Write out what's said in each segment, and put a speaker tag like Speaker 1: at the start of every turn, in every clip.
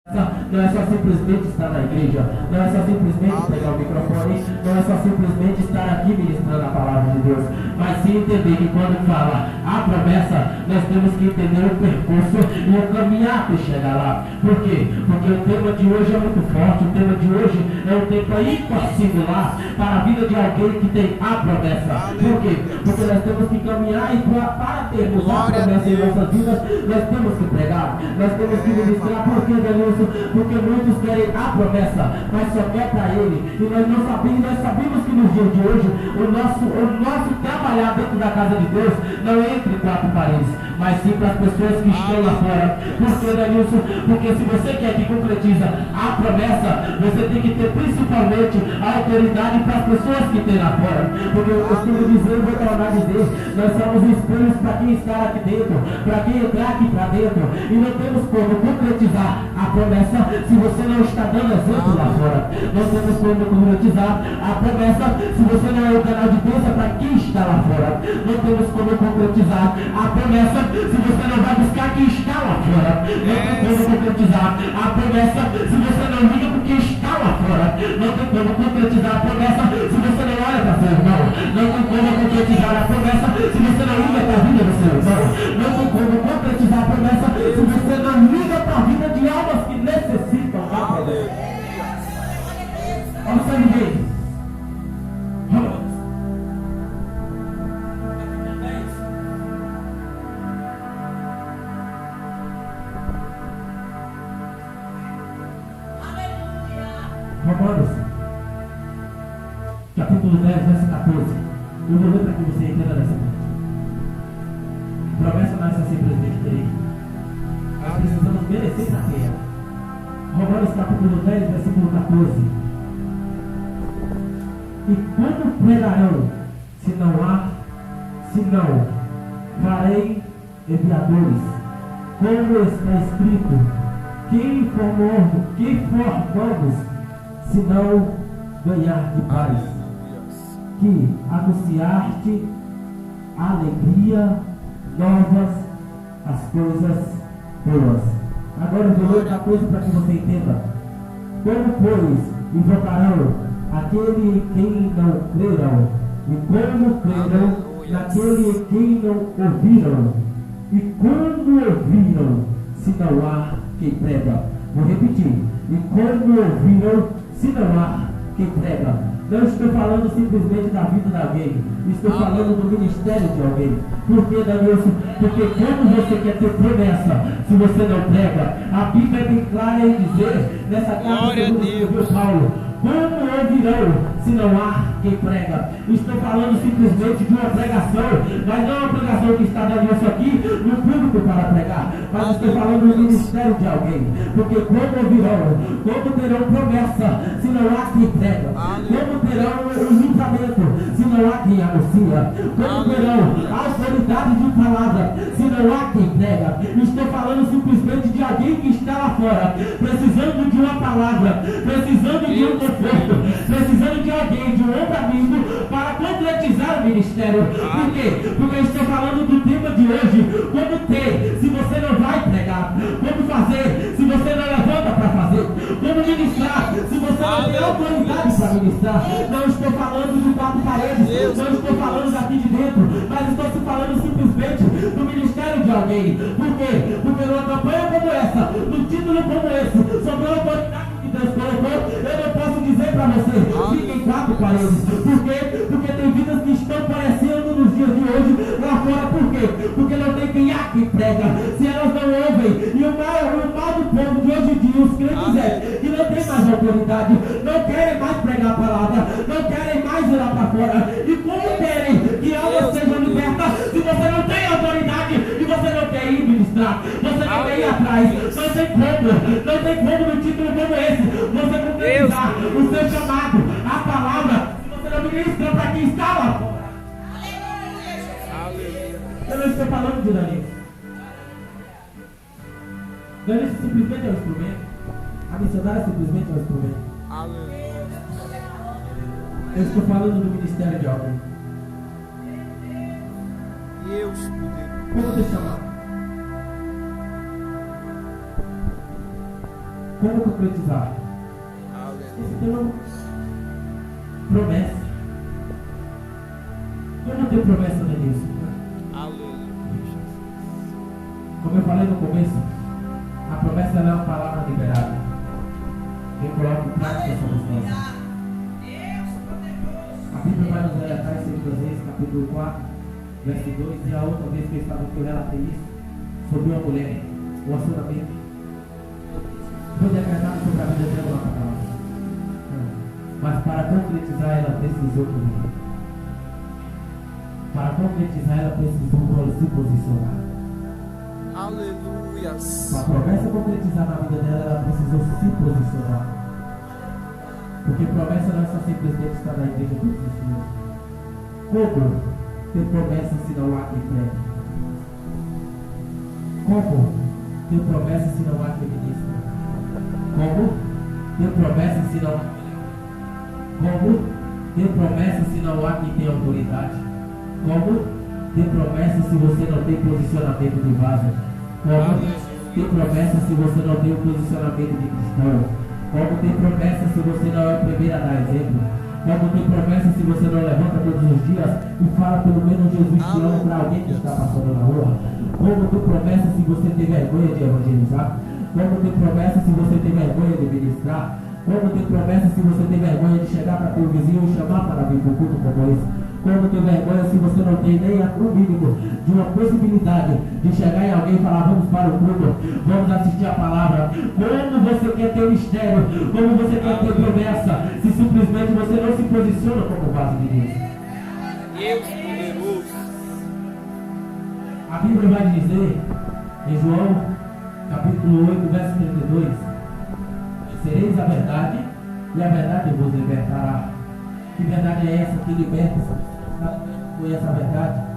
Speaker 1: Não é só simplesmente estar na igreja, não é só simplesmente pegar o microfone, não é só simplesmente estar aqui ministrando a palavra de Deus, mas sim entender que quando fala a promessa, nós temos que entender o percurso e o caminhar para chegar lá. Por quê? Porque o tema de hoje é muito forte, o tema de hoje é um tema impossibilar para a vida de alguém que tem a promessa. Por quê? Porque nós temos que caminhar e para termos a promessa em nossas vidas, nós temos que pregar, nós temos que ministrar. Por quê, Danilson? Porque muitos querem a promessa, mas só quer para ele. E nós não sabemos, nós sabemos que nos dias de hoje o nosso trabalhar dentro da casa de Deus não é entre quatro paredes, mas sim para as pessoas que estão lá fora. Por que, Danilson? Porque se você quer que concretiza a promessa, você tem que ter principalmente a autoridade para as pessoas que tem lá fora. Porque eu costumo dizer, eu vou tornar a dizer, nós somos espelhos para quem está aqui dentro, para quem entrar aqui para dentro, e não temos como concretizar a promessa se você não está dando exemplo lá fora. Não temos como concretizar a promessa se você não é o canal de bênção para quem está lá fora. Não temos como concretizar a promessa se você não vai buscar quem está lá fora. Não tem como concretizar a promessa se você não liga para quem está lá fora. Não tem como concretizar a promessa se você não olha para seu irmão. Não tem como concretizar a promessa se você não liga para a vida do seu irmão. Não tem como concretizar a promessa se você não liga para a vida de almas que necessitam da promessa. Olha o sangue dele. Romanos, capítulo 10, verso 14. Eu vou ler para que você entenda nessa parte. Promessa não é só simplesmente ter. Nós precisamos merecer na terra. Romanos capítulo 10, versículo 14. E como pregarão, se não farei enviadores, como está escrito, quem formamos, se não ganhar de paz, que anunciar-te alegria, novas, as coisas boas. Agora eu vou ler outra coisa para que você entenda. Como, pois, invocarão aquele em quem não creram? E como creram naquele em quem não ouviram? E como ouviram, se não há quem prega? Vou repetir. E como ouviram, se não há quem prega? Não estou falando simplesmente da vida de alguém. Estou falando do ministério de alguém. Por que, Danilson? Porque quando você quer ter promessa, se você não prega, a Bíblia é bem clara em dizer, nessa carta segundo Paulo, como ouvirão, se não há quem prega? Estou falando simplesmente de uma pregação, mas não uma pregação que está dando isso aqui no público para pregar, mas estou falando do ministério de alguém. Porque como ouvirão, como terão promessa, se não há quem prega? Como terão o livramento, se não há quem anuncia? Como terão a autoridade de palavra, se não há quem prega? Estou falando simplesmente de alguém que está lá fora, precisando de uma palavra, precisando de um precisando de alguém, de um outro amigo, para concretizar o ministério. Por quê? Porque eu estou falando do tema de hoje. Como ter, se você não vai pregar? Como fazer, se você não levanta para fazer? Como ministrar, se você não tem autoridade para ministrar? Não estou falando de quatro paredes, não estou falando daqui de dentro, mas estou se falando simplesmente do ministério de alguém. Por quê? Porque numa campanha como essa, num título como esse, sobre a autoridade que Deus colocou, eu não posso dizer para você, fique em quatro paredes. Por quê? Porque tem vidas que estão parecendo nos dias de hoje lá fora. Por quê? Porque não tem quem há que prega. Se elas não ouvem, e o mal do povo de hoje em dia, os crentes que não tem mais autoridade, não querem mais pregar a palavra, não querem mais ir lá para fora. E como querem que almas sejam libertas se você não tem autoridade e você não quer ir ministrar, você não quer ir atrás? Não tem como no título como esse você concretizar o seu chamado, a palavra, se você não ministra para quem está lá fora. Eu não estou falando de Danilo. Danilo simplesmente é um instrumento. A missionária simplesmente é um instrumento. Eu estou falando do ministério de alguém. Como te chamar? Como concretizar? Esse tema, promessa. Como ter promessa no início? Como eu falei no começo, a promessa é uma palavra liberada. Eu coloco em prática essa resposta. A Bíblia vai nos alertar em 2 Reis, capítulo 4, verso 2, e a outra vez que eu estava aqui, eu relatei isso, sobre uma mulher, o assuntamento. Foi decretado sobre a vida dela uma palavra. Mas para concretizar, ela precisou comer. Para concretizar, ela precisou se posicionar.
Speaker 2: Aleluia.
Speaker 1: Para a promessa concretizar na vida dela, ela precisou se posicionar. Porque promessa não é só simplesmente estar na igreja todos os dias. Como ter promessa se não há quem pregue? Como ter promessa se não há quem ministra? Como ter promessa se não há Como ter promessa se não há quem tem autoridade? Como ter promessa se você não tem posicionamento de vaso? Como ter promessa se você não tem o posicionamento de cristão? Como ter promessa se você não é o primeiro a dar exemplo? Como ter promessa se você não levanta todos os dias e fala pelo menos Jesus te ama para alguém que está passando na rua? Como ter promessa se você tem vergonha de evangelizar? Como ter promessa se você tem vergonha de ministrar? Como ter promessa se você tem vergonha de chegar para teu vizinho e chamar para vir para o culto como esse? Como ter vergonha se você não tem nem o mínimo de uma possibilidade de chegar em alguém e falar, vamos para o culto, vamos assistir a palavra? Como você quer ter mistério? Como você quer ter promessa se simplesmente você não se posiciona como vaso de Deus?
Speaker 2: Deus poderoso.
Speaker 1: A Bíblia vai dizer em João capítulo 8, verso 32: sereis a verdade e a verdade vos libertará. Que verdade é essa que liberta? Conhece a verdade?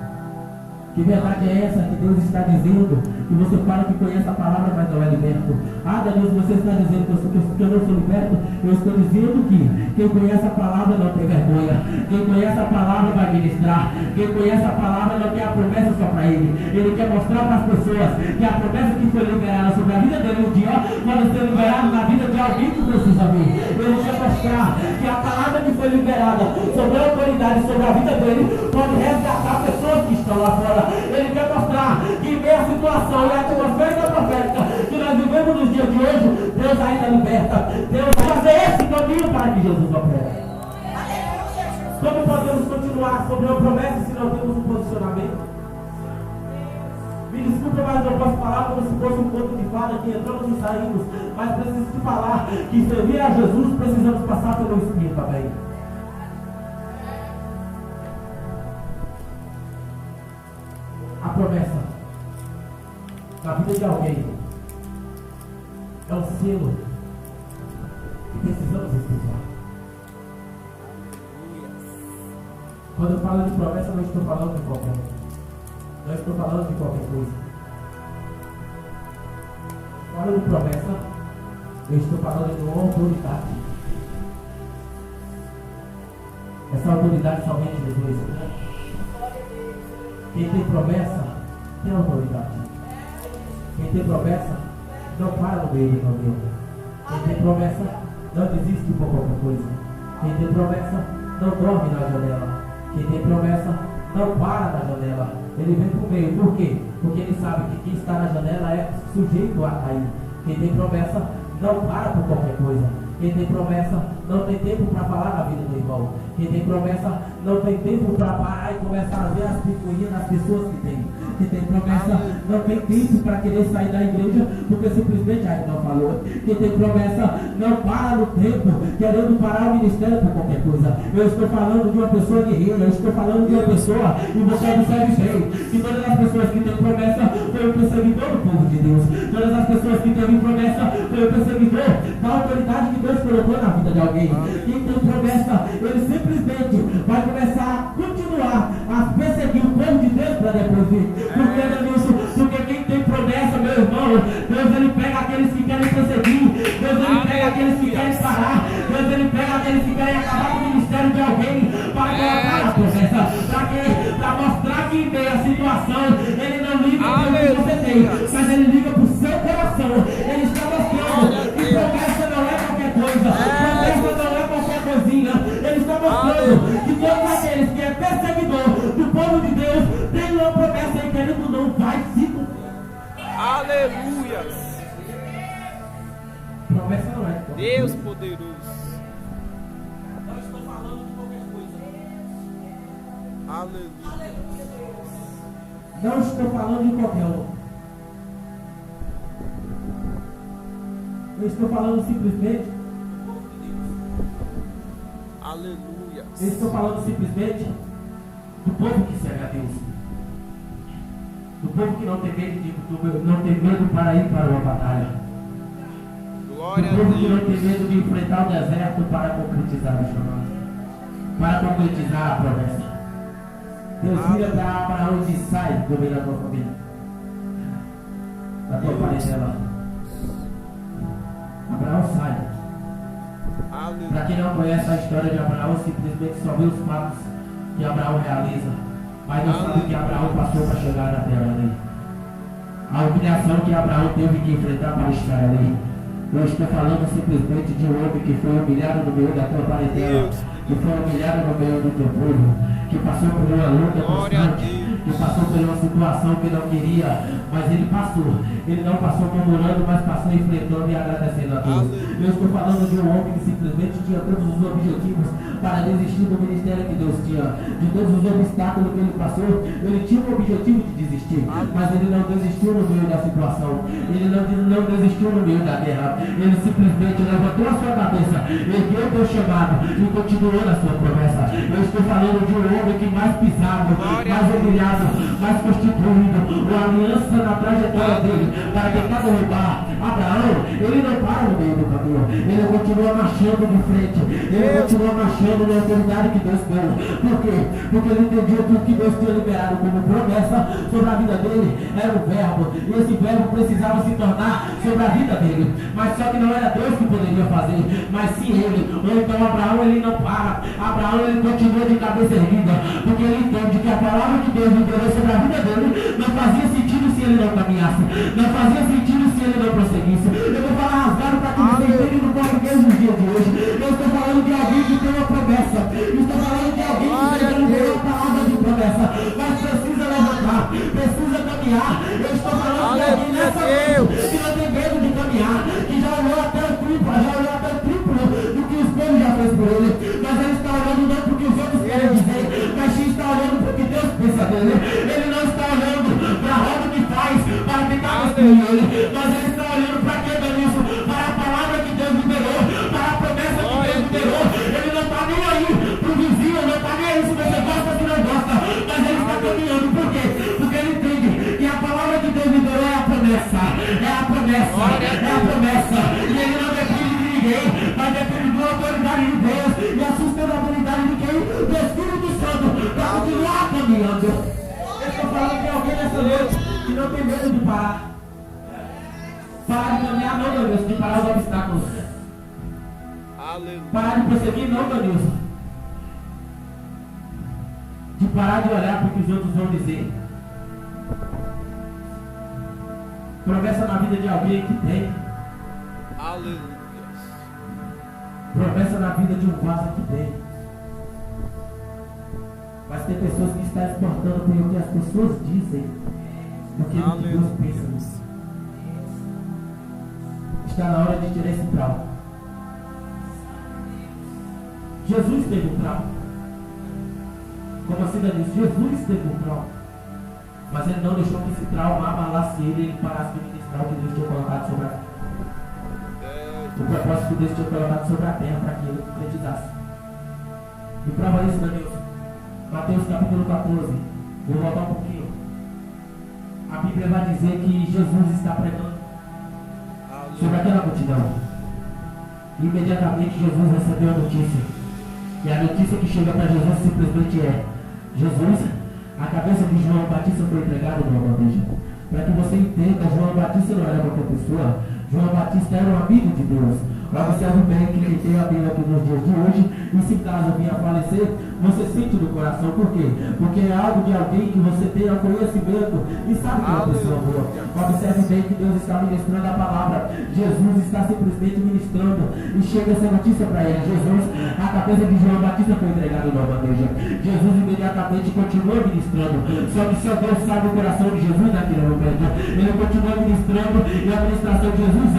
Speaker 1: Que verdade é essa que Deus está dizendo? Que você fala que conhece a palavra, mas não é liberto. Ah, Deus, você está dizendo que eu não sou liberto? Eu estou dizendo que quem conhece a palavra não tem vergonha. Quem conhece a palavra vai ministrar. Quem conhece a palavra não quer a promessa só para ele. Ele quer mostrar para as pessoas que a promessa que foi liberada sobre a vida dele um dia pode ser liberada na vida de alguém que precisa ver. Ele quer mostrar que a palavra que foi liberada sobre a autoridade, sobre a vida dele, pode resgatar pessoas que estão lá fora. Ele quer mostrar que em meio à situação e à atmosfera profética que nós vivemos nos dias de hoje, Deus ainda liberta. Deus vai fazer esse caminho para que Jesus opere. Como podemos continuar sobre uma promessa se não temos um posicionamento? Me desculpa, mas eu posso falar como se fosse um conto de fada que entramos e saímos, mas preciso te falar que servir a Jesus precisamos passar pelo Espírito também. A promessa na vida de alguém é um selo que precisamos respeitar. Quando eu falo de promessa, não estou falando de qualquer coisa. Não estou falando de qualquer coisa. Falando de promessa, eu estou falando de uma autoridade. Essa autoridade somente Jesus. Quem tem promessa, tem autoridade. Quem tem promessa, não para no meio do caminho. Quem tem promessa, não desiste por qualquer coisa. Quem tem promessa, não dorme na janela. Quem tem promessa, não para na janela. Ele vem para o meio. Por quê? Porque ele sabe que quem está na janela é sujeito a cair. Quem tem promessa, não para por qualquer coisa. Quem tem promessa, não tem tempo para falar na vida do irmão. Quem tem promessa, não tem tempo para parar e começar a ver as picuinhas das pessoas que tem. Quem tem promessa, não tem tempo para querer sair da igreja porque simplesmente a não falou. Quem tem promessa, não para no tempo querendo parar o ministério por qualquer coisa. Eu estou falando de uma pessoa guerreira, eu estou falando de uma pessoa, e você observe bem, que todas as pessoas que têm promessa foi o perseguidor do povo de Deus. Todas as pessoas que têm promessa foi o perseguidor da autoridade que Deus colocou na vida de alguém. Quem tem promessa, ele simplesmente vai começar a continuar a perseguir o povo de Deus para depois vir. Porque, Denilson, porque quem tem promessa, meu irmão, Deus ele pega aqueles que querem perseguir, Deus ele pega aqueles que querem parar, Deus ele pega aqueles que querem acabar com o ministério de alguém para colocar a promessa, para mostrar que em meio à situação ele não liga pelo que você tem, mas ele liga para o seu coração. Ele está mostrando que promessa
Speaker 2: Deus poderoso.
Speaker 1: Não estou falando de qualquer coisa.
Speaker 2: Aleluia.
Speaker 1: Não estou falando de qualquer um. Eu estou falando simplesmente do povo de Deus.
Speaker 2: Aleluia.
Speaker 1: Eu estou falando simplesmente do povo que serve a Deus. Do povo que não tem medo para ir para uma batalha.
Speaker 2: Glória
Speaker 1: Do
Speaker 2: a
Speaker 1: povo que não tem
Speaker 2: Deus.
Speaker 1: medo de enfrentar o deserto para concretizar o chamado. Para concretizar a promessa. Deus vira para Abraão e diz: sai do meio da tua família, da tua parentela. Abraão sai.
Speaker 2: Aleluia.
Speaker 1: Para quem não conhece a história de Abraão, simplesmente só vê os fatos que Abraão realiza, mas não sabe o que Abraão passou para chegar na terra dele. A humilhação que Abraão teve que enfrentar para estar ali. Eu estou falando simplesmente de um homem que foi humilhado no meio da tua parentela, que foi humilhado no meio do teu povo, que passou por uma luta constante, que passou por uma situação que não queria, mas ele passou. Ele não passou murmurando, mas passou enfrentando e agradecendo a Deus. Eu estou falando de um homem que simplesmente tinha todos os objetivos para desistir do ministério que Deus tinha, de todos os obstáculos que ele passou. Ele tinha o objetivo de desistir, mas ele não desistiu no meio da situação, ele não desistiu no meio da guerra. Ele simplesmente levantou a sua cabeça, ergueu o teu chamado e continuou na sua promessa. Eu estou falando de um homem que mais pisado, mais humilhado, mais constituído, uma aliança na trajetória dele para tentar derrubar Abraão. Ele não para no meio do caminho, ele continua marchando de frente, ele continua marchando na autoridade que Deus deu. Por quê? Porque ele entendia que o que Deus tinha liberado como promessa sobre a vida dele era o verbo, e esse verbo precisava se tornar sobre a vida dele. Mas só que não era Deus que poderia fazer, mas sim ele. Então Abraão, ele não para. Abraão, ele continua de cabeça erguida, porque ele entende que a palavra que Deus liberou sobre a vida dele não fazia sentido se ele não caminhasse, não fazia sentido se ele não prosseguisse. Eu vou falar rasgado para que você entenda no português no dia de hoje. Eu estou falando de alguém que tem uma promessa, estou falando de alguém que tem uma palavra de promessa, mas precisa levantar, precisa caminhar. Eu estou falando de alguém nessa noite que não tem medo de caminhar, que já olhou até o triplo do que os povos já fez por ele, mas ele está olhando não para o que os outros querem dizer, mas sim está olhando para o que Deus pensa dele. Ele não está olhando para a roda que faz para tentar destruir ele, mas ele está olhando para quem é isso, para a palavra que Deus liberou, para a promessa que Deus liberou. Ele não está nem aí para o vizinho, não está nem aí se você gosta ou se não gosta, mas ele está caminhando. Por quê? Porque ele entende que a palavra que Deus liberou é a promessa, é a promessa, é a promessa, e ele não depende de ninguém, mas depende da autoridade de Deus e a sustentabilidade de quem? Do Espírito Santo, para continuar caminhando. Eu estou falando de alguém nessa noite que não tem medo de parar. Parar de caminhar não, meu Deus, de parar os obstáculos.
Speaker 2: Aleluia.
Speaker 1: Parar de prosseguir não, meu Deus. De parar de olhar para o que os outros vão dizer. Promessa na vida de alguém que tem.
Speaker 2: Aleluia.
Speaker 1: Promessa na vida de um vaso que tem. Mas tem pessoas que estão exportando pelo que as pessoas dizem, do que Deus pensa. Está na hora de tirar esse trauma. Jesus teve um trauma. Como a Cida disse, Jesus teve um trauma. Mas ele não deixou que esse trauma abalasse ele e ele parasse de ministrar o que Deus tinha colocado sobre a terra. O propósito que Deus tinha colocado sobre a terra para que ele concretizasse. E prova isso, Deus. Mateus capítulo 14. Vou voltar um pouquinho. A Bíblia vai dizer que Jesus está pregando sobre aquela multidão. E imediatamente Jesus recebeu a notícia. E a notícia que chega para Jesus simplesmente é: Jesus, a cabeça de João Batista foi entregada numa bandeja. Para que você entenda, João Batista não era qualquer pessoa. João Batista era um amigo de Deus. Observe bem que quem tem a Bíblia aqui nos dias de hoje, e se caso vinha a falecer, você sente no coração. Por quê? Porque é algo de alguém que você tem conhecimento e sabe que é uma pessoa boa. Observe bem que Deus está ministrando a palavra. Jesus está simplesmente ministrando e chega essa notícia para ele. Jesus, a cabeça de João Batista foi entregada numa bandeja. Jesus imediatamente continua ministrando. Só que só Deus sabe o coração de Jesus naquele momento. Ele continua ministrando e a ministração de Jesus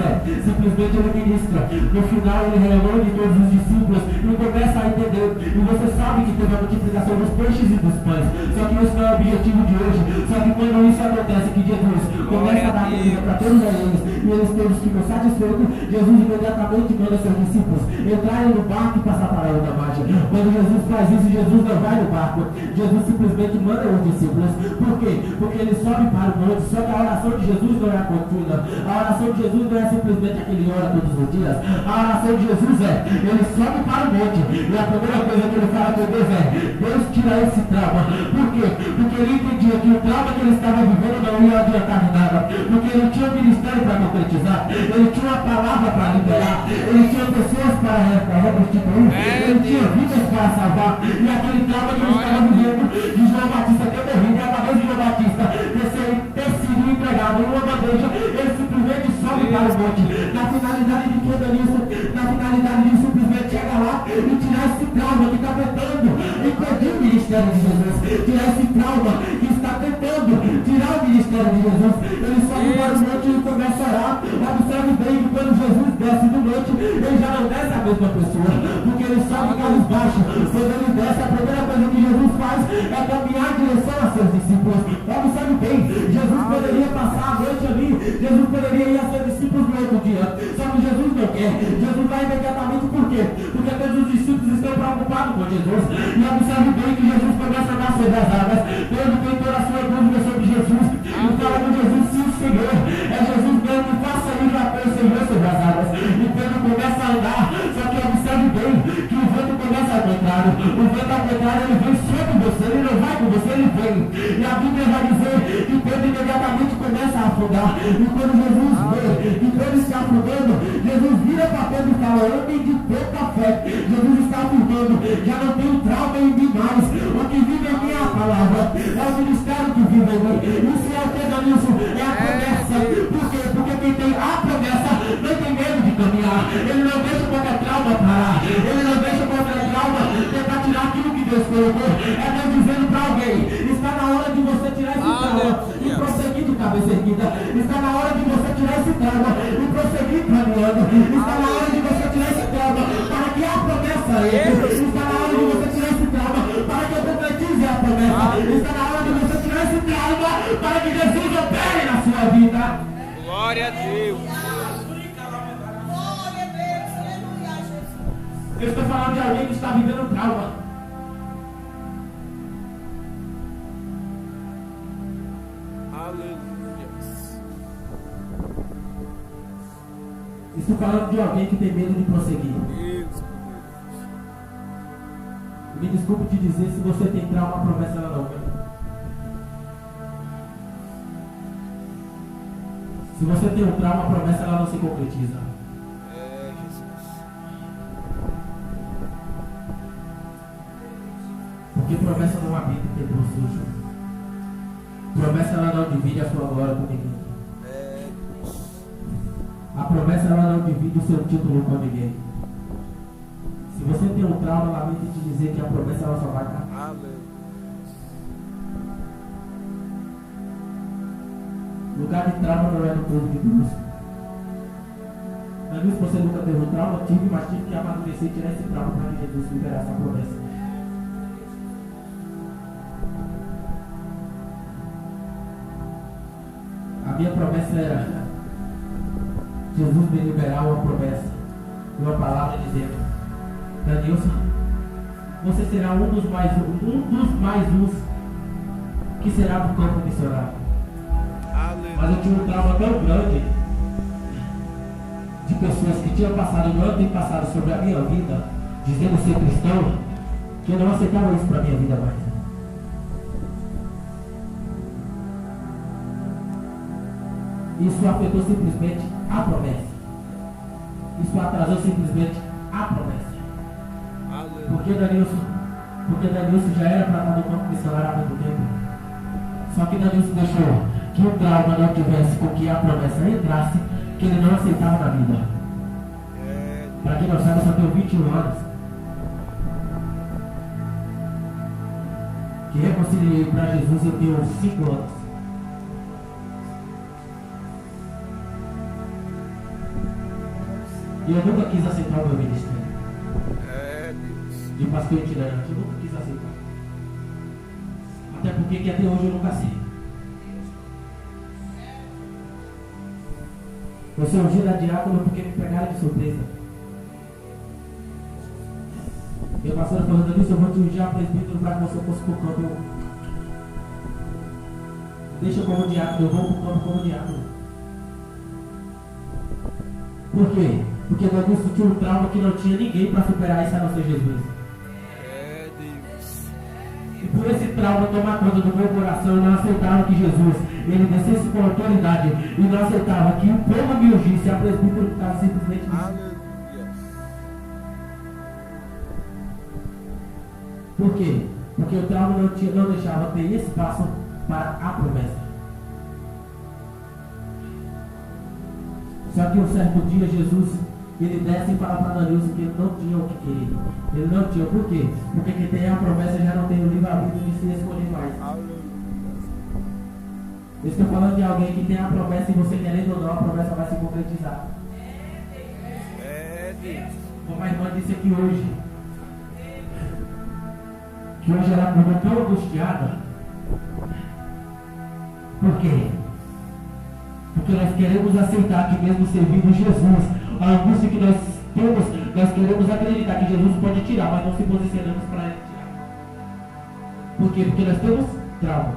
Speaker 1: simplesmente ele ministra. No final ele reúne todos os discípulos e começa a entender. E você sabe que teve a multiplicação dos peixes e dos pães. Só que esse não é o objetivo de hoje. Só que quando isso acontece, que Jesus começa a dar comida para todos eles e eles todos ficam satisfeitos, Jesus imediatamente manda seus discípulos entrarem no barco e passar para a outra margem. Quando Jesus faz isso, Jesus não vai no barco. Jesus simplesmente manda os discípulos. Por quê? Porque ele sobe para o monte. Só que a oração de Jesus não é contínua. A oração de Jesus não é simplesmente aquele ora todos os dias. A oração de Jesus ele sobe para o monte. E a primeira coisa que ele fala com Deus Deus tira esse trauma. Por quê? Porque ele entendia que o trauma que ele estava vivendo não ia adiantar de nada. Porque ele tinha um ministério para concretizar. Ele tinha uma palavra para liberar. Ele tinha pessoas para restituir. Ele tinha vidas para salvar. E aquele trauma que ele estava vivendo de João Batista ter morrido. E a cabeça de João Batista ter sido entregado em uma bandeja, ele simplesmente sobe para o monte. Na finalidade de tudo isso, na finalidade de simplesmente chegar lá e tirar esse trauma que está tentando impedir o ministério de Jesus. Tirar esse trauma que está tentando tirar o ministério de Jesus. Ele sobe para o monte e começa a orar. Observe bem que quando Jesus desce do monte, ele já não desce a mesma pessoa, porque ele sobe carros baixos. Quando ele desce, a primeira coisa que Jesus faz é caminhar em direção a seus discípulos. Observe bem, Jesus poderia passar a noite ali, Jesus poderia ir a seus discípulos no outro dia, só que Jesus não quer. Jesus vai imediatamente. Por quê? Porque todos os discípulos estão preocupados com Jesus. E observe bem que Jesus começa a dar sobre as águas. Quando tem toda a sua dúvida sobre Jesus, e fala com Jesus, sim, o Senhor é Jesus mesmo que faça ir lá pelo Senhor sobre as águas. E Pedro começa a andar, só que observe bem que o vento começa ao contrário. O vento ao contrário, ele vem sobre você, ele não vai com você, ele vem. E a Bíblia vai dizer que Pedro imediatamente começa a afundar. E quando Jesus vê que Pedro está afundando, Jesus vira para Pedro e fala: homem de pouca fé, Jesus está afundando, já não tem trauma em mim mais. O que vive em mim é a palavra, é o ministério que vive em mim. Isso é o que é isso, é a promessa. Por quê? Porque quem tem a promessa não tem medo de caminhar. Ele não deixa qualquer trauma parar. Ele não deixa qualquer trauma tentar tirar aquilo que Deus colocou. É Deus dizendo para alguém: está na hora de você tirar esse trauma e prosseguir de cabeça erguida. Está na hora de você tirar esse trauma e prosseguir caminhando. Está na hora de você tirar esse trauma para que a promessa entre. Está na hora de você tirar esse trauma para que eu concretize a promessa. Está na hora de você tirar esse trauma para que Jesus opere na sua vida.
Speaker 2: Glória a Deus.
Speaker 1: Eu estou falando de alguém que está vivendo trauma.
Speaker 2: Aleluia.
Speaker 1: Estou falando de alguém que tem medo de prosseguir.
Speaker 2: Deus.
Speaker 1: Me desculpe te dizer, se você tem trauma, a promessa ela não vem. Se você tem um trauma, a promessa ela não se concretiza.
Speaker 2: É, Jesus.
Speaker 1: Porque promessa não habita em templo sujo. Promessa ela não divide a sua glória com ninguém.
Speaker 2: É,
Speaker 1: A promessa ela não divide o seu título com ninguém. Se você tem um trauma, lamento te dizer que a promessa ela só vai dar.
Speaker 2: aleluia.
Speaker 1: Lugar de trauma não é no povo de Deus. Não é isso, você nunca teve um trauma? Tive, mas tive que amadurecer e tirar esse trauma para que Jesus liberar essa promessa. A minha promessa era Jesus me liberar uma promessa e uma palavra dizendo: Danilson, você será um dos mais uns que será do campo missionário. Mas eu tinha um trauma tão grande de pessoas que tinham passado, não tem passado sobre a minha vida, dizendo ser cristão, que eu não aceitava isso para a minha vida mais. Isso afetou simplesmente a promessa. Isso atrasou simplesmente a promessa. Porque, Danilson, Porque Danilson já era para estar no campo missionário há muito tempo. Só que Danilson deixou que o trauma não tivesse com que a promessa entrasse, que ele não aceitava na vida. Para quem não sabe, eu só tenho 21 anos. Que reconciliei para Jesus eu tenho 5 anos. E eu nunca quis aceitar o meu ministério. De pastor itinerante, eu nunca quis aceitar. Até porque que até hoje eu nunca sei. Eu sou ungido a diácono porque me pegaram de surpresa. Meu pastor falando nisso, eu vou te ungir a presbítero para que você fosse pro campo. Eu... Deixa como diácono, eu vou pro campo como diácono. Por quê? Porque Danilson tinha um trauma que não tinha ninguém para superar isso a não ser Jesus. E por esse trauma tomar conta do meu coração, eu não aceitava que Jesus, ele descesse com autoridade, e não aceitava que o povo me ungisse, a presbítero estava simplesmente... Por quê? Porque o trauma não deixava ter espaço para a promessa. Só que um certo dia Jesus, ele desce e fala para Danilson que ele não tinha o que querer. Ele não tinha. Por quê? Porque quem tem a promessa já não tem o livre-arbítrio de se escolher mais. Eu estou falando de alguém que tem a promessa e você querendo ou não, a promessa vai se concretizar. Como a irmã disse aqui hoje, que hoje ela ficou tão angustiada. Por quê? Porque nós queremos aceitar que mesmo servindo Jesus, a angústia que nós temos, nós queremos acreditar que Jesus pode tirar, mas não se posicionamos para ele tirar. Por quê? Porque nós temos trauma.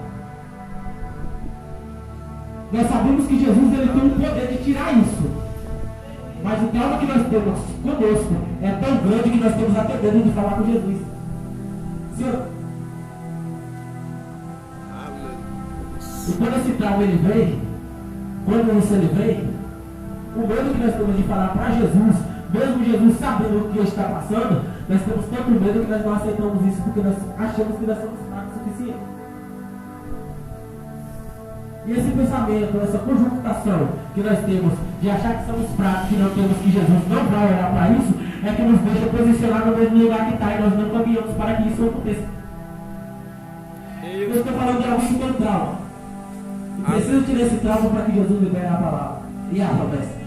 Speaker 1: Nós sabemos que Jesus ele tem o poder de tirar isso. Mas o trauma que nós temos conosco é tão grande que nós temos até medo de falar com Jesus. Senhor. E quando esse trauma ele vem, quando isso ele vem, o medo que nós temos de falar para Jesus, mesmo Jesus sabendo o que está passando, nós temos tanto medo que nós não aceitamos isso porque nós achamos que nós somos fracos o suficiente. E esse pensamento, essa conjuntação que nós temos de achar que somos fracos, que não temos, que Jesus não vai olhar para isso, é que nos deixa posicionar no mesmo lugar que está e nós não caminhamos para que isso aconteça. Eu estou falando de alguém que tem trauma. E preciso tirar esse trauma para que Jesus libere a palavra e a promessa.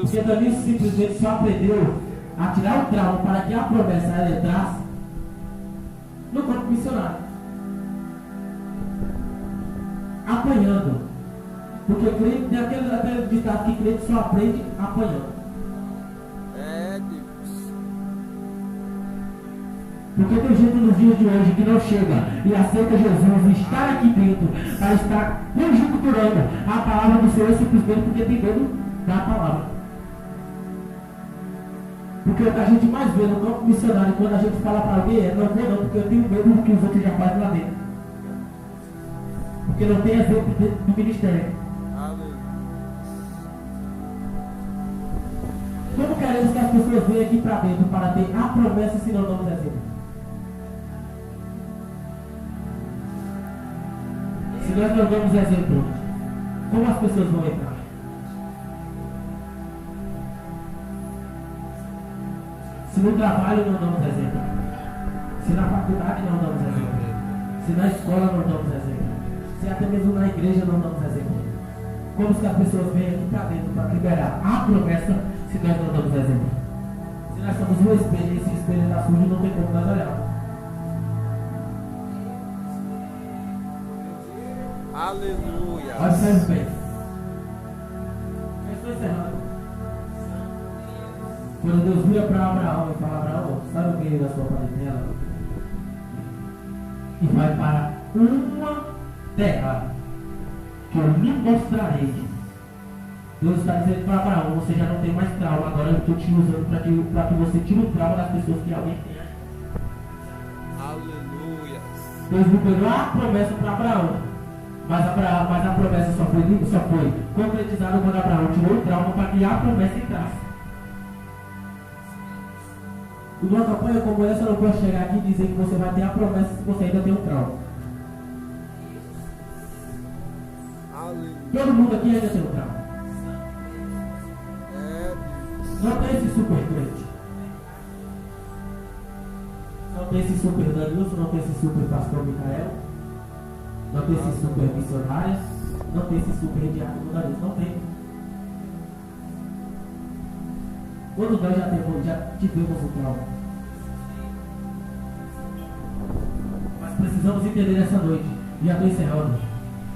Speaker 1: Porque Danilson simplesmente só aprendeu a tirar o trauma para que a promessa ela entrasse no corpo missionário. Apanhando. Porque crente tem aquele ditado que crente só aprende apanhando. Porque tem gente nos dias de hoje que não chega e aceita Jesus e está aqui dentro para estar conjunturando a palavra do Senhor simplesmente porque tem medo da palavra. Porque o que a gente mais vê no campo missionário quando a gente fala para alguém é não vou não, porque eu tenho medo do que os outros já fazem lá dentro. Porque não tem exemplo do ministério. Como queremos que as pessoas venham aqui para dentro para ter a promessa se não damos exemplo? Se nós não damos exemplo, como as pessoas vão entrar? Se no trabalho não damos exemplo, se na faculdade não damos exemplo, se na escola não damos exemplo, se até mesmo na igreja não damos exemplo, como que as pessoas vêm aqui para dentro para liberar a promessa se nós não damos exemplo? Se nós somos um espelho e esse espelho está sujo, não tem como nós olhar.
Speaker 2: Aleluia.
Speaker 1: Observe bem. Eu estou encerrando. Quando Deus vira para Abraão e fala: Abraão, sabe o que é da sua parentela? E vai para uma terra que eu lhe mostrarei. Deus está dizendo para Abraão: você já não tem mais trauma, agora eu estou te usando para que você tire o trauma das pessoas que alguém tem.
Speaker 2: Aleluia.
Speaker 1: Deus liberou a promessa para Abraão. Mas a promessa só foi concretizada quando Abraão tirou o trauma para que a promessa entrasse. E numa campanha como essa, eu não posso chegar aqui e dizer que você vai ter a promessa se você ainda tem um trauma. Todo mundo aqui ainda tem um trauma. Não tem esse super crente. Não tem esse super Danilson, não tem esse super pastor Micael. Não tem esse super missionário. Não tem esse super diácono Danilson. Não tem. Todos nós já tivemos um trauma. Mas precisamos entender nessa noite. Já estou encerrando.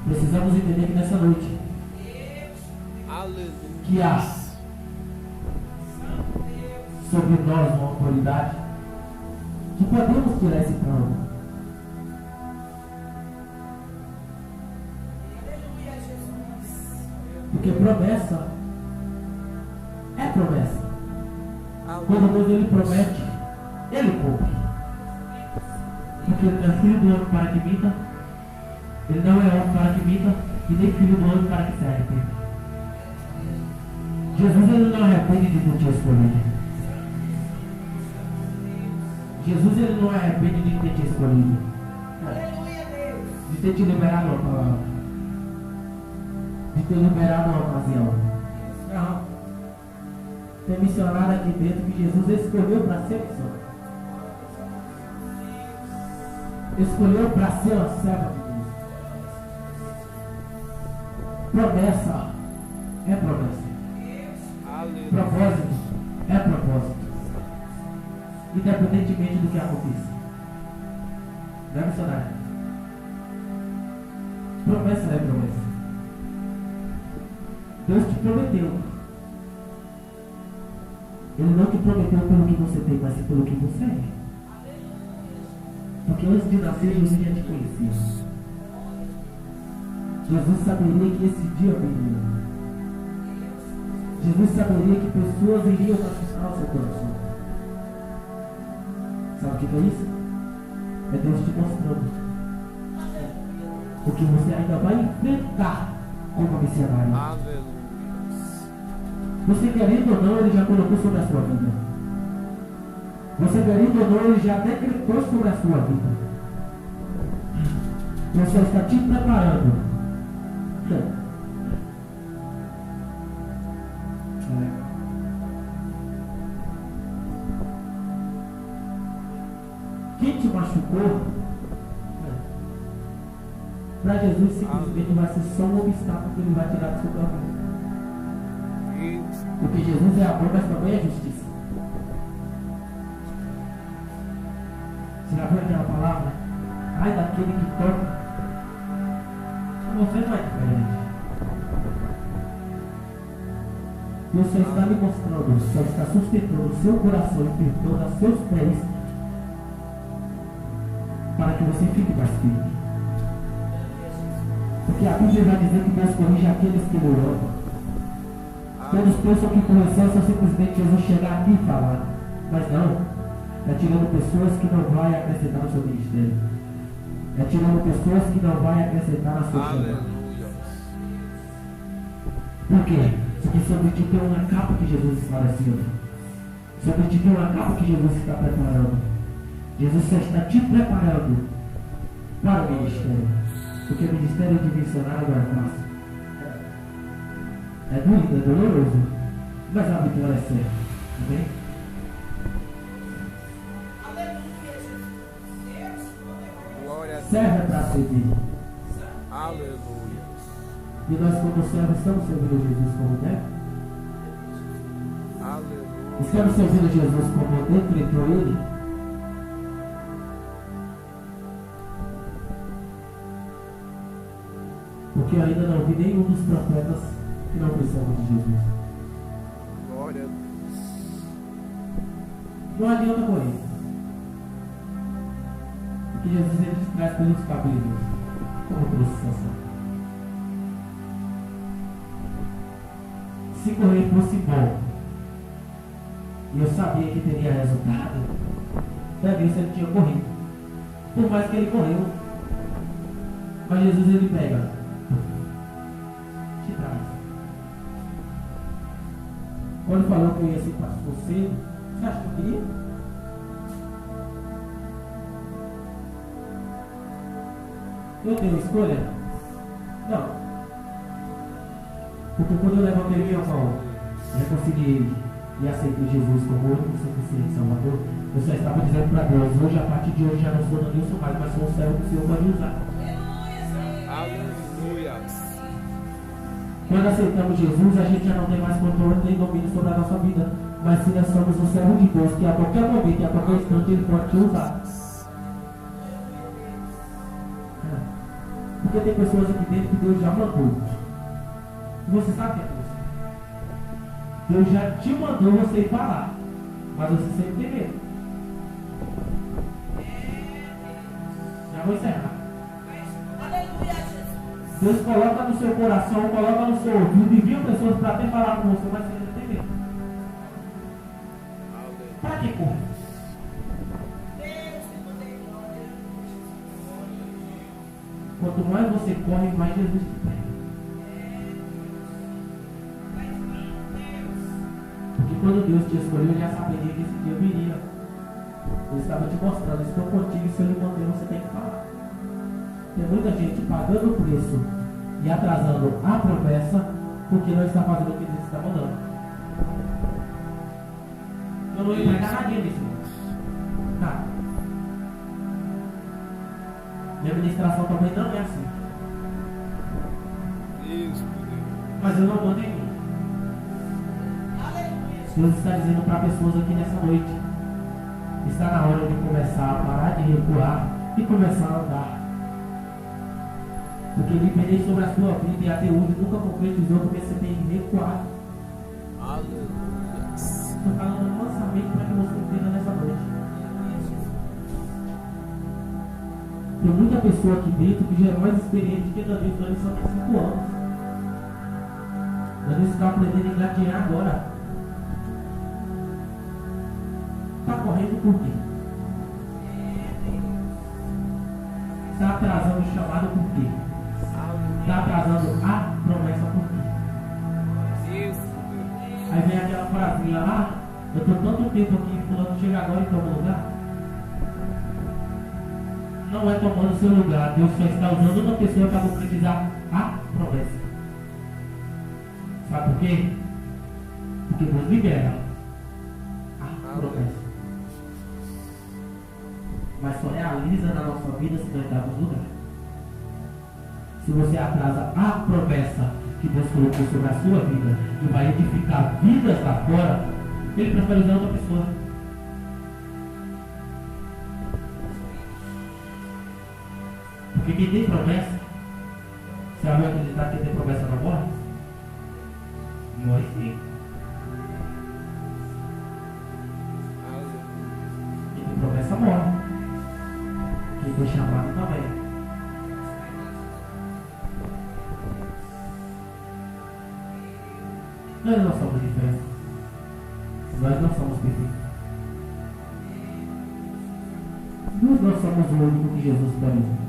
Speaker 1: Precisamos entender que nessa noite que há sobre nós uma autoridade que podemos tirar esse trauma. Porque promessa é promessa. Quando Deus ele promete, ele cumpre. Porque ele é filho do homem para que minta, ele não é homem para que minta, e nem filho do homem para que se arrependa. Jesus ele não arrepende de ter te escolhido. Jesus ele não arrepende de ter te escolhido. De ter te liberado uma palavra. De ter liberado uma ocasião. Não. Tem missionário aqui dentro que Jesus escolheu para ser missionário. Escolheu para ser uma serva de Deus. Promessa é promessa. Propósito é propósito. Independentemente do que aconteça. Não é missionário? Promessa é promessa. Deus te prometeu. Ele não te prometeu pelo que você tem, mas pelo que você é. Porque antes de nascer, Jesus já te conhecia. Jesus saberia que esse dia viria. Jesus saberia que pessoas iriam assustar o seu coração. Sabe o que é isso? É Deus te mostrando o que você ainda vai enfrentar como missionário.
Speaker 2: Aleluia.
Speaker 1: Você querendo ou não, Ele já colocou sobre a sua vida. Você querendo ou não, Ele já decretou sobre a sua vida. Você está te preparando. Quem te machucou, para Jesus simplesmente vai ser só um obstáculo que Ele vai tirar do seu caminho. Porque Jesus é amor, mas também é justiça. Você já viu aquela palavra? Ai daquele que toca. Você não é diferente. Deus só está lhe mostrando, só está sustentando o seu coração e firmando os seus pés para que você fique mais firme. Porque a Bíblia vai dizer que Deus corrige aqueles que o amam. Todos pensam que correção é só simplesmente Jesus chegar aqui e falar. Mas não. É tirando pessoas que não vai acrescentar no seu ministério. É tirando pessoas que não vai acrescentar na sua chamada. Por quê? Porque sobre ti tem uma capa que Jesus está parecendo. Sobre ti tem uma capa que Jesus está preparando. Jesus só está te preparando para o ministério. Porque o ministério de missionário não é fácil. É doído, é doloroso. Mas a vitória é certa. Amém? Serve para servir.
Speaker 2: Aleluia.
Speaker 1: E nós, como servos, estamos servindo Jesus como deve?
Speaker 2: Aleluia.
Speaker 1: Estamos servindo Jesus como decretou Ele? Porque eu ainda não vi nenhum dos profetas que não foi servo de Jesus.
Speaker 2: Glória a Deus.
Speaker 1: Não adianta correr. Porque Jesus ele te traz pelos cabelos. Como trouxe Sansão. Se correr fosse bom, e eu sabia que teria resultado, deve ser ele tinha corrido. Por mais que ele correu. Mas Jesus ele pega. Te traz. Quando falou que eu ia ser pastor cedo, você acha que eu queria? Eu tenho escolha? Não. Porque quando eu levantei minha mão, reconciliei e aceitei Jesus como o único suficiente Salvador, eu só estava dizendo para Deus, hoje, a partir de hoje, já não sou Danilson mais, mas sou o servo que o Senhor pode usar.
Speaker 2: Aleluia.
Speaker 1: Quando aceitamos Jesus, a gente já não tem mais controle nem domínio sobre a nossa vida, mas sim nós somos o servo de Deus, que a qualquer momento e a qualquer instante Ele pode te usar. Porque tem pessoas aqui dentro que Deus já mandou. E você sabe o que é isso? Deus já te mandou você ir para lá, mas você sempre tem medo. Já vou encerrar. Deus coloca no seu coração, coloca no seu ouvido, envia pessoas para até falar com você, mas você ainda tem medo. Para que correr? Quanto mais você corre, mais Jesus te pega. Porque quando Deus te escolheu, Ele já saberia que esse dia viria. Ele estava te mostrando, estou contigo, e se Ele manter, você tem que falar. Tem muita gente pagando o preço e atrasando a promessa porque não está fazendo o que Deus está mandando. Eu não ia pegar nadinha nisso. Nada. Minha administração também não é assim.
Speaker 2: Isso.
Speaker 1: Mas eu não mando em mim. Deus está dizendo para pessoas aqui nessa noite: está na hora de começar a parar de recuar e começar a andar. Porque liberei sobre a sua vida e até hoje nunca concretizou porque você tem recuado.
Speaker 2: Aleluia.
Speaker 1: Estou falando mansamente para que você entenda nessa noite. Tem muita pessoa aqui dentro que já é mais experiente que Danilo. Danilo só tem 5 anos. Danilo está aprendendo a engatinhar agora. Está correndo por quê? Está atrasando o chamado por quê? Está atrasando a promessa por quê?
Speaker 2: Isso.
Speaker 1: Aí vem aquela frasinha lá, eu estou tanto tempo aqui, fulano chega agora e toma o lugar. Não é tomando o seu lugar, Deus só está usando uma pessoa para concretizar a promessa. Sabe por quê? Porque Deus libera a promessa. Mas só realiza na nossa vida se nós darmos lugar. Se você atrasa a promessa que Deus colocou sobre a sua vida e vai edificar vidas lá fora, Ele prefere usar outra pessoa. Porque quem tem promessa, se alguém acreditar que quem tem promessa não morre, morre sim. Quem tem promessa morre. Quem foi chamado também. Nós não somos diferentes. Nós não somos perfeitos. Nós não somos o único que Jesus pode usar.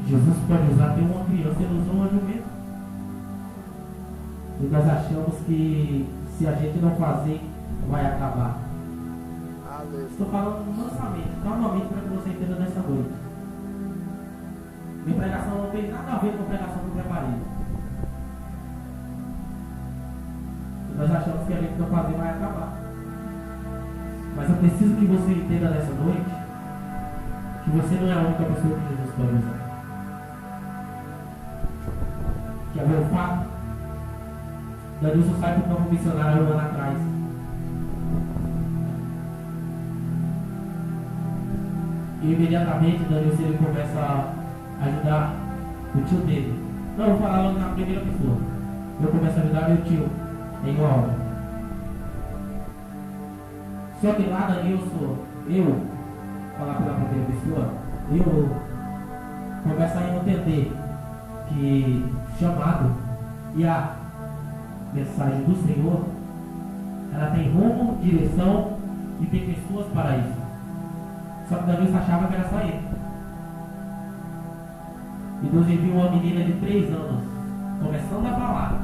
Speaker 1: Jesus pode usar até uma criança, Ele usou um argumento. E nós achamos que se a gente não fazer, vai acabar. Estou falando mansamente, calmamente, para que você entenda nessa noite. Minha pregação não tem nada a ver com a pregação que eu preparei. E nós achamos que a gente não fazer, vai acabar. Mas eu preciso que você entenda nessa noite que você não é a única pessoa que Jesus pode usar. Quer ver o fato? Danilson sai para o campo missionário um ano atrás. E imediatamente Danilson ele começa a ajudar o tio dele. Não, eu vou falar logo na primeira pessoa. Eu começo a ajudar meu tio em uma obra. Só que lá Danilson, eu falar pela primeira pessoa, eu começo a entender que chamado e a mensagem do Senhor, ela tem rumo, direção e tem pessoas para isso. Só que Danilson achava que era só ele. E Deus enviou uma menina de 3 anos, começando a falar.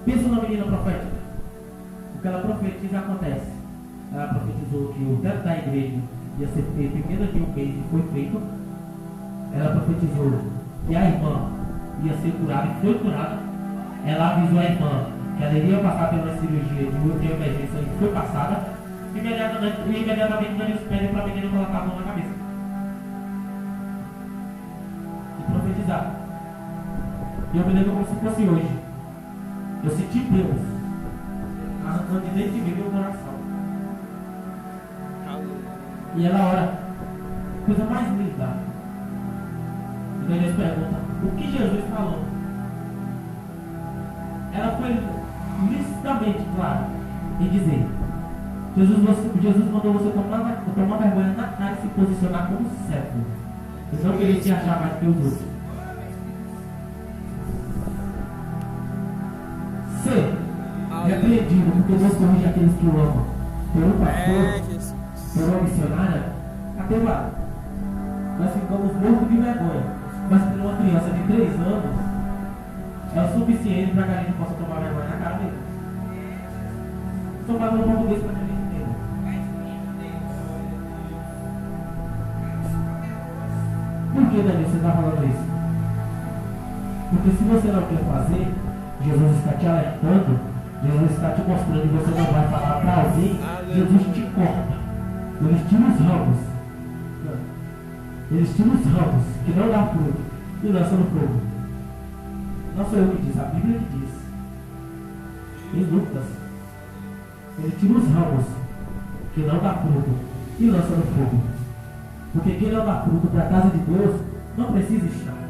Speaker 1: Pensa numa menina profética. O que ela profetiza acontece. Ela profetizou que o teto da igreja ia ser feito em menos de um mês e foi feito. Ela profetizou que a irmã ia ser curada e foi curada. Ela avisou a irmã que ela iria passar pela cirurgia de emergência e foi passada. Imediatamente Deus pede para a menina colocar a mão na cabeça e profetizar. E eu me lembro como se fosse hoje. Eu senti Deus arrancando de dentro de mim meu coração. E ela ora, coisa mais linda. Então Deus pergunta, o que Jesus falou? Ela foi licitamente clara em dizer, Jesus mandou você tomar vergonha na cara e se posicionar como servo. E não querer se achar mais que os outros. Ser repreendido, porque Deus corrige aqueles que o amam. Por um pastor, por uma missionária, até lá. Nós ficamos mortos de vergonha. Mas para uma criança de 3 anos, é o suficiente para que a gente possa tomar vergonha na cara dele. Estou falando português para que a gente entenda. Por que, Daniel, você está falando isso? Porque se você não quer fazer, Jesus está te alertando, Jesus está te mostrando que você não vai falar para alguém, Jesus te corta. Eles tiram os ramos. Eles tiram os ramos que não dá fruto e lançam no fogo. Não sou eu que diz, a Bíblia que diz. Em Lucas. Ele tira os ramos que não dá fruto e lança no fogo. Porque quem não dá fruto para a casa de Deus não precisa estar.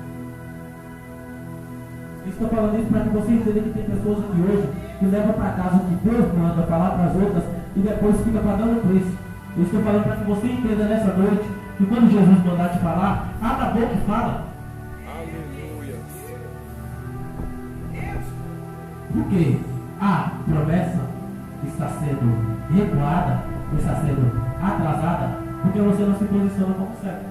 Speaker 1: Estou falando isso para que você entenda que tem pessoas aqui hoje que levam para casa o que Deus manda falar para as outras e depois fica pagando o preço. Eu estou falando para que você entenda nessa noite que quando Jesus mandar te falar, abra a boca e fala.
Speaker 2: Aleluia.
Speaker 1: Porque a promessa está sendo recuada, está sendo atrasada, porque você não se posiciona como servo.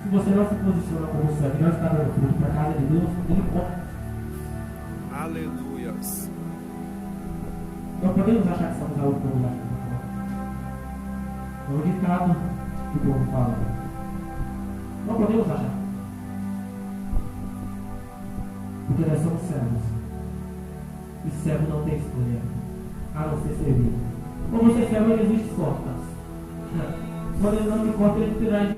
Speaker 1: Se você não se posiciona como servo e não está dando fruto para a casa de Deus, ele corta.
Speaker 2: Aleluia.
Speaker 1: Não podemos achar que somos a outra povo lá. É um ditado que o povo fala. Não podemos achar. Porque nós somos servos. E servo não tem escolha, a não ser servir. Como você serve, Jesus te corta. Quando ele não te corta, ele te traz.